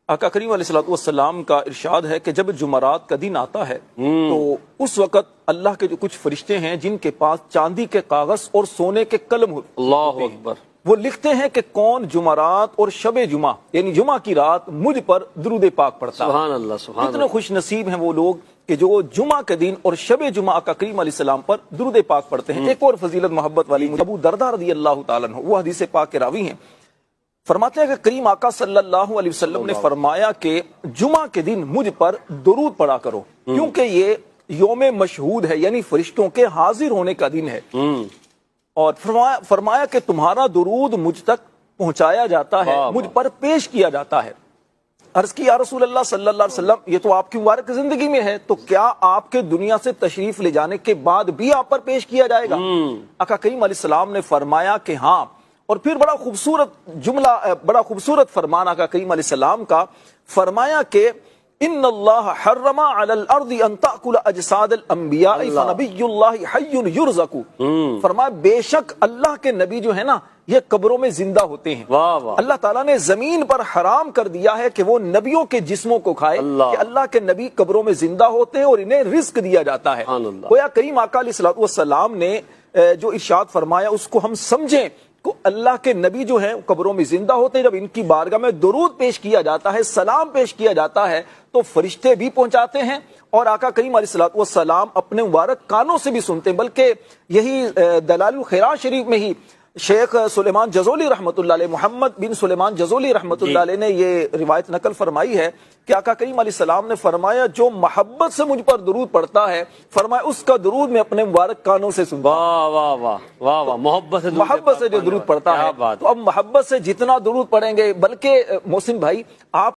آقا کریم علیہ الصلوۃ والسلام کا ارشاد ہے کہ جب جمعرات کا دن آتا ہے تو اس وقت اللہ کے جو کچھ فرشتے ہیں جن کے پاس چاندی کے کاغذ اور سونے کے قلم ہوتے ہیں، اللہ اکبر، وہ لکھتے ہیں کہ کون جمعرات اور شب جمعہ یعنی جمعہ کی رات مجھ پر درود پاک پڑھتا ہے۔ سبحان اللہ، سبحان کتنے اللہ۔ خوش نصیب ہیں وہ لوگ کہ جو جمعہ کے دن اور شب جمعہ آقا کریم علیہ السلام پر درود پاک پڑھتے ہیں۔ ایک اور فضیلت محبت والی ابو درداء رضی اللہ تعالیٰ عنہ، وہ حدیث پاک کے راوی ہیں، فرماتے ہیں کہ کریم آقا صلی اللہ علیہ وسلم نے فرمایا کہ جمعہ کے دن مجھ پر درود پڑھا کرو کیونکہ یہ یوم مشہود ہے، یعنی فرشتوں کے حاضر ہونے کا دن ہے، اور فرمایا کہ تمہارا درود مجھ تک پہنچایا جاتا ہے، مجھ پر پیش کیا جاتا ہے۔ عرض کی یا رسول اللہ صلی اللہ علیہ وسلم، یہ تو آپ کی مبارک زندگی میں ہے، تو کیا آپ کے دنیا سے تشریف لے جانے کے بعد بھی آپ پر پیش کیا جائے گا؟ آقا کریم علیہ السلام نے فرمایا کہ ہاں، اور پھر بڑا خوبصورت جملہ، بڑا خوبصورت فرمان آقا کریم علیہ السلام کا، فرمایا کہ ان اللہ حرم علی الارض ان تاکل اجساد الانبیاء فنبی اللہ حی یرزق، فرمایا بے شک اللہ کے نبی جو ہے نا یہ قبروں میں زندہ ہوتے ہیں۔ واہ واہ، اللہ تعالیٰ نے زمین پر حرام کر دیا ہے کہ وہ نبیوں کے جسموں کو کھائے، کہ اللہ کے نبی قبروں میں زندہ ہوتے ہیں اور انہیں رزق دیا جاتا ہے۔ گویا کریم آقا علیہ الصلوۃ والسلام نے جو ارشاد فرمایا اس کو ہم سمجھیں، کو اللہ کے نبی جو ہیں قبروں میں زندہ ہوتے ہیں، جب ان کی بارگاہ میں درود پیش کیا جاتا ہے، سلام پیش کیا جاتا ہے تو فرشتے بھی پہنچاتے ہیں، اور آقا کریم علیہ الصلوۃ والسلام اپنے مبارک کانوں سے بھی سنتے ہیں۔ بلکہ یہی دلائل الخیرات شریف میں ہی شیخ سلیمان جزولی رحمۃ اللہ علیہ، محمد بن سلیمان جزولی رحمۃ اللہ علیہ نے یہ روایت نقل فرمائی ہے کہ آقا کریم علیہ السلام نے فرمایا جو محبت سے مجھ پر درود پڑھتا ہے، فرمایا اس کا درود میں اپنے مبارک کانوں سے سنتا ہوں۔ واہ واہ واہ واہ واہ، محبت سے جو درود پڑھتا ہے، تو اب محبت سے جتنا درود پڑھیں گے، بلکہ محسن بھائی آپ